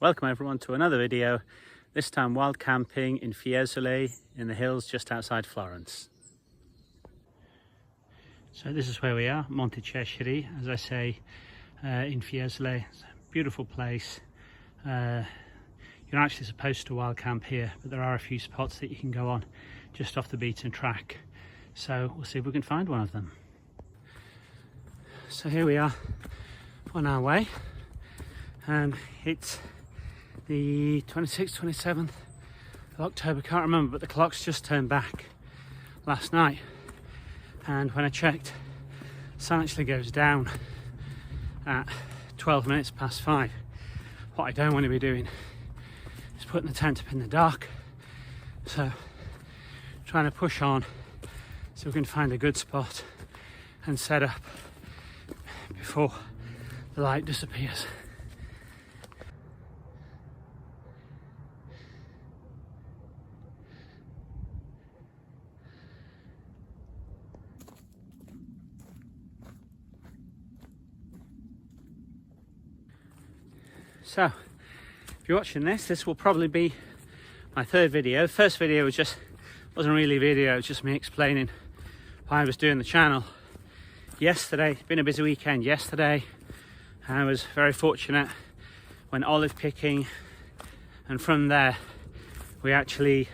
Welcome everyone to another video, this time wild camping in Fiesole in the hills just outside Florence. So this is where we are, Monte Cesari, as I say, in Fiesole. It's a beautiful place. You're not actually supposed to wild camp here, but there are a few spots that you can go on just off the beaten track. So we'll see if we can find one of them. So here we are on our way. It's the 26th, 27th of October, can't remember, but the clocks just turned back last night, and when I checked, the sun actually goes down at 12 minutes past 5. What I don't want to be doing is putting the tent up in the dark, so trying to push on so we can find a good spot and set up before the light disappears. So, if you're watching this will probably be my third video. The first video wasn't really a video, it was just me explaining why I was doing the channel. Yesterday, been a busy weekend yesterday. I was very fortunate, went olive picking, and from there we actually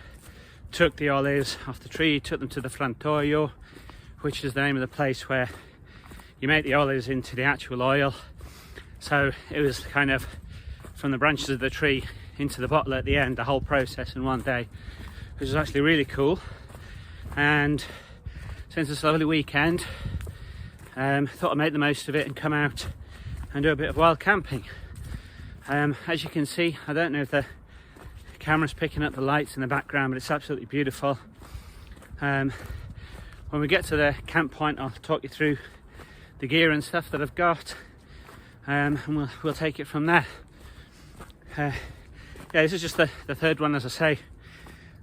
took the olives off the tree, took them to the frantoio, which is the name of the place where you make the olives into the actual oil. So it was kind of from the branches of the tree into the bottle at the end, the whole process in one day, which was actually really cool. And since it's a lovely weekend, thought I'd make the most of it and come out and do a bit of wild camping. As you can see, I don't know if the camera's picking up the lights in the background, but it's absolutely beautiful. When we get to the camp point, I'll talk you through the gear and stuff that I've got, and we'll take it from there. Yeah, this is just the third one, as I say.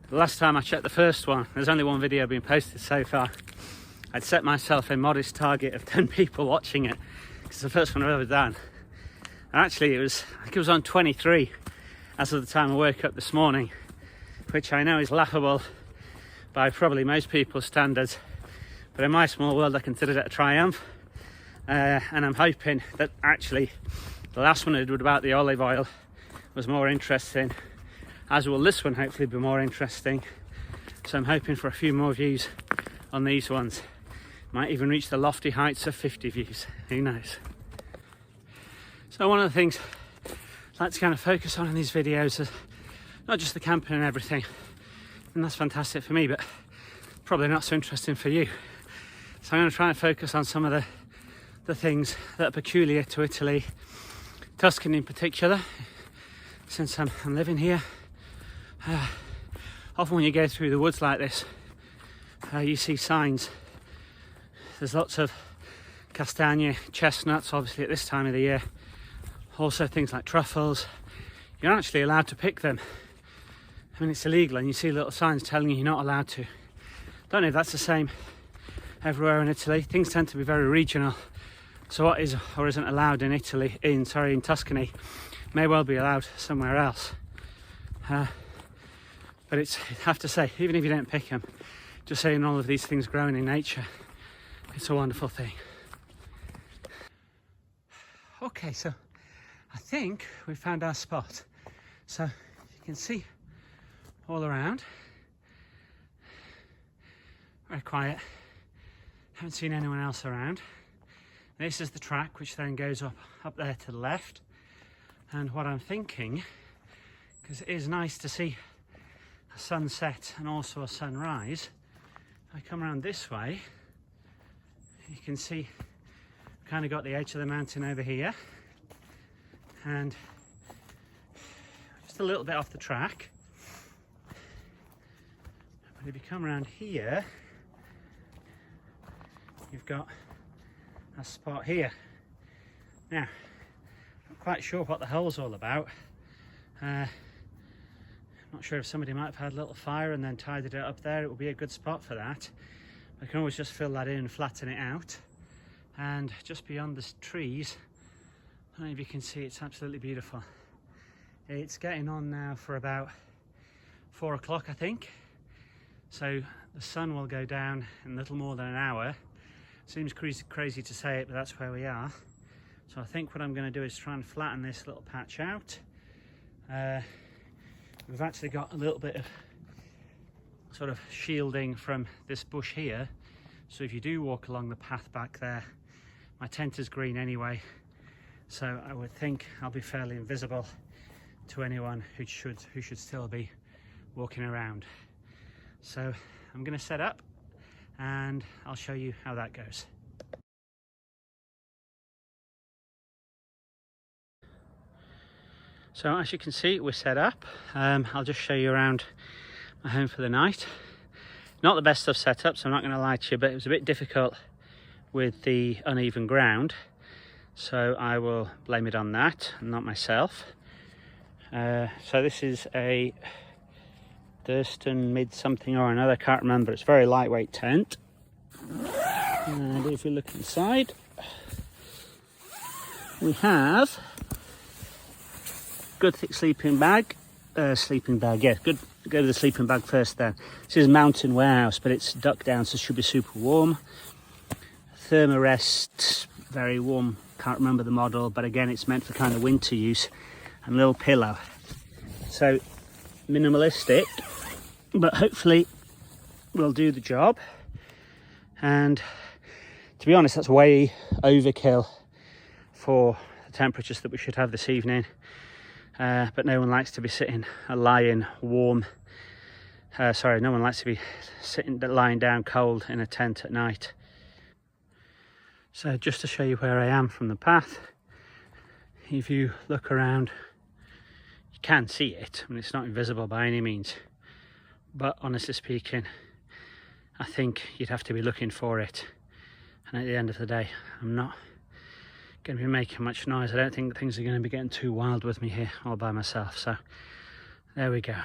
The last time I checked the first one, there's only one video being posted so far. I'd set myself a modest target of 10 people watching it. It's the first one I've ever done. And actually I think it was on 23 as of the time I woke up this morning, which I know is laughable by probably most people's standards, but in my small world I considered it a triumph. And I'm hoping that actually the last one I did about the olive oil was more interesting, as will this one hopefully be more interesting. So I'm hoping for a few more views on these ones. Might even reach the lofty heights of 50 views, who knows. So one of the things I like to kind of focus on in these videos is not just the camping and everything, and that's fantastic for me, but probably not so interesting for you. So I'm going to try and focus on some of the things that are peculiar to Italy, Tuscany in particular, since I'm living here. Often when you go through the woods like this, you see signs. There's lots of castagna, chestnuts, obviously at this time of the year. Also things like truffles. You're not actually allowed to pick them. I mean, it's illegal, and you see little signs telling you you're not allowed to. Don't know if that's the same everywhere in Italy. Things tend to be very regional. So what is or isn't allowed in in Tuscany may well be allowed somewhere else. But I have to say, even if you don't pick them, just seeing all of these things growing in nature, it's a wonderful thing. Okay, so I think we found our spot. So you can see all around, very quiet, haven't seen anyone else around. This is the track which then goes up there to the left, and what I'm thinking, because it is nice to see a sunset and also a sunrise, if I come around this way, you can see I've kind of got the edge of the mountain over here, and just a little bit off the track. But if you come around here, you've got a spot here. Now, not quite sure what the hole's all about. Not sure if somebody might have had a little fire and then tidied it up there. It would be a good spot for that. I can always just fill that in and flatten it out. And just beyond the trees, I don't know if you can see, it's absolutely beautiful. It's getting on now for about 4 o'clock, I think. So the sun will go down in a little more than an hour. Seems crazy to say it, but that's where we are. So I think what I'm going to do is try and flatten this little patch out. We've actually got a little bit of sort of shielding from this bush here. So if you do walk along the path back there, my tent is green anyway. So I would think I'll be fairly invisible to anyone who should still be walking around. So I'm going to set up and I'll show you how that goes. So as you can see, we're set up. I'll just show you around my home for the night. Not the best of setups, I'm not going to lie to you, but it was a bit difficult with the uneven ground. So I will blame it on that, not myself. So this is a Thurston mid something or another, I can't remember. It's a very lightweight tent. And if you look inside, we have good thick sleeping bag. Yeah, good. Go to the sleeping bag first then. This is Mountain Warehouse, but it's duck down, so it should be super warm. Thermarest, very warm. Can't remember the model, but again, it's meant for kind of winter use. And a little pillow. So minimalistic, but hopefully will do the job. And to be honest, that's way overkill for the temperatures that we should have this evening. But no one likes to be sitting lying warm. No one likes to be lying down cold in a tent at night. So just to show you where I am from the path, if you look around, you can see it. I mean, it's not invisible by any means, but honestly speaking, I think you'd have to be looking for it. And at the end of the day, I'm not going to be making much noise. I don't think things are going to be getting too wild with me here all by myself. So there we go.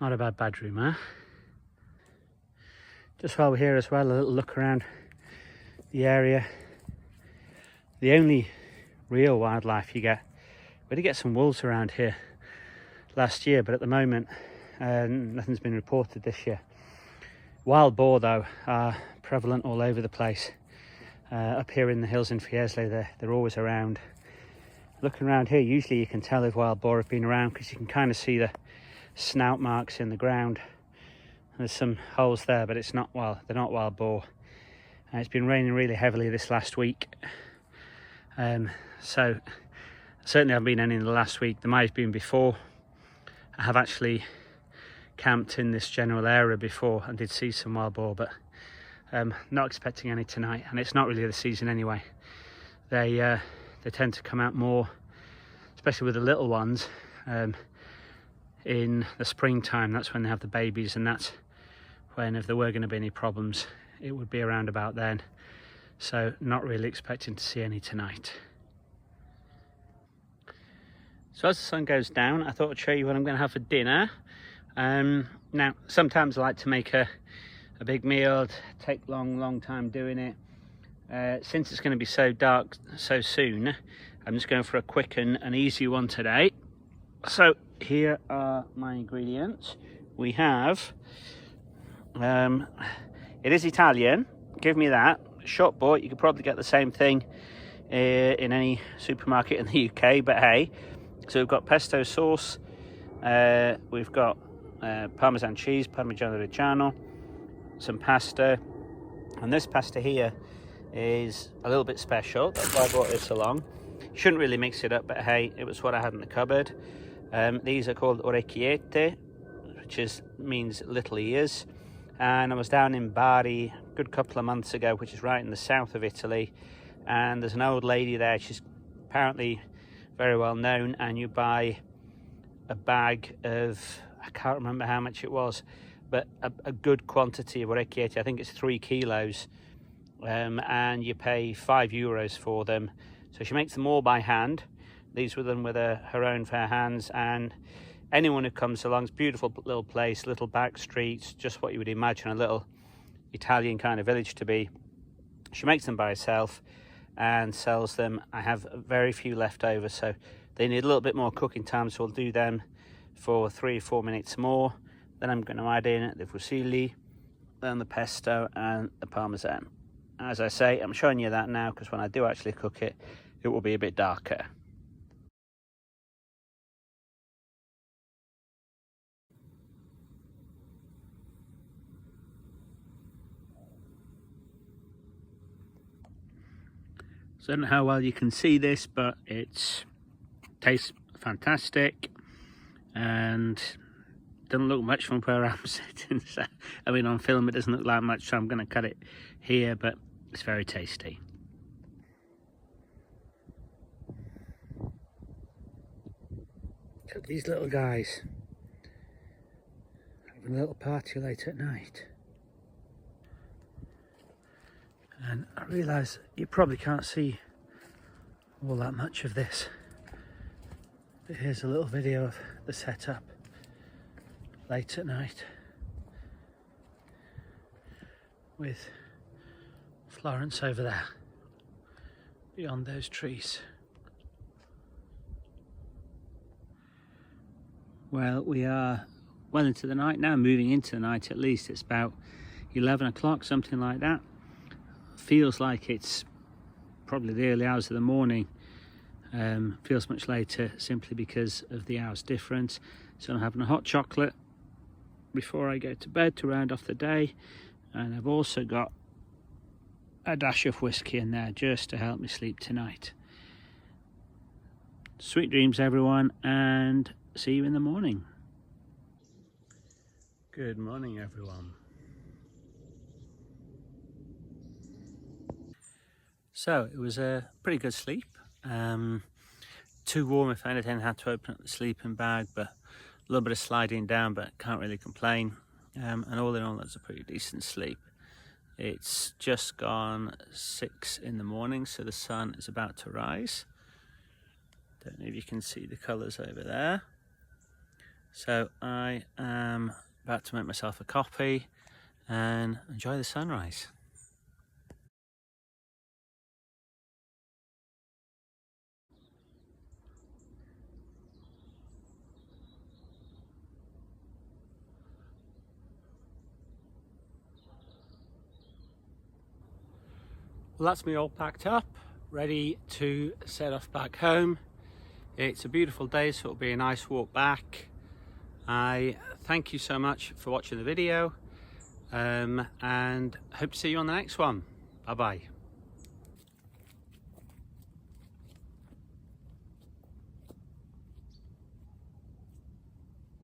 Not a bad bedroom, huh? Just while we're here as well, a little look around the area. The only real wildlife you get, we did get some wolves around here last year, but at the moment nothing's been reported this year. Wild boar though are prevalent all over the place. Up here in the hills in Fiesole, they're always around. Looking around here, usually you can tell if wild boar have been around because you can kind of see the snout marks in the ground. There's some holes there, but it's not they're not wild boar. It's been raining really heavily this last week, so certainly haven't been any in the last week. There might have been before. I have actually camped in this general area before and did see some wild boar, but not expecting any tonight, and it's not really the season anyway. They tend to come out more, especially with the little ones, in the springtime. That's when they have the babies, and that's when, if there were going to be any problems, it would be around about then. So not really expecting to see any tonight. So as the sun goes down, I thought I'd show you what I'm going to have for dinner. Now sometimes I like to make a big meal, take long time doing it. Since it's going to be so dark so soon, I'm just going for a quick and easy one today. So here are my ingredients. We have, it is Italian, give me that. Short bought, you could probably get the same thing in any supermarket in the UK, but hey. So we've got pesto sauce, we've got Parmesan cheese, Parmigiano Reggiano, some pasta, and this pasta here is a little bit special. That's why I brought this along. Shouldn't really mix it up, but hey, it was what I had in the cupboard. These are called orecchiette, which means little ears, and I was down in Bari a good couple of months ago, which is right in the south of Italy, and there's an old lady there. She's apparently very well known, and you buy a bag of, I can't remember how much it was, but a good quantity of orecchiette. I think it's 3 kilos, and you pay €5 for them. So she makes them all by hand. These were done with her own fair hands, and anyone who comes along, it's a beautiful little place, little back streets, just what you would imagine a little Italian kind of village to be. She makes them by herself and sells them. I have very few left over, so They need a little bit more cooking time, so I'll do them for 3 or 4 minutes more. Then I'm going to add in the fusilli, then the pesto and the parmesan. As I say, I'm showing you that now because when I do actually cook it, it will be a bit darker. So I don't know how well you can see this, but it tastes fantastic and doesn't look much from where I'm sitting. So, I mean, on film it doesn't look like much, so I'm going to cut it here, but it's very tasty. Look at these little guys having a little party late at night. And I realise you probably can't see all that much of this, but here's a little video of the setup late at night with Florence over there beyond those trees. Well, we are well into the night now, moving into the night at least. It's about 11 o'clock, something like that. Feels like it's probably the early hours of the morning. Feels much later simply because of the hours difference. So I'm having a hot chocolate before I go to bed to round off the day, and I've also got a dash of whiskey in there just to help me sleep tonight. Sweet dreams, everyone, and see you in the morning. Good morning, everyone. So it was a pretty good sleep. Too warm if anything, had to open up the sleeping bag, but a little bit of sliding down, but can't really complain. And all in all, that's a pretty decent sleep. It's just gone 6 in the morning, so the sun is about to rise. Don't know if you can see the colours over there. So I am about to make myself a coffee and enjoy the sunrise. Well, that's me all packed up, ready to set off back home. It's a beautiful day, so it'll be a nice walk back. I thank you so much for watching the video, and hope to see you on the next one. Bye bye.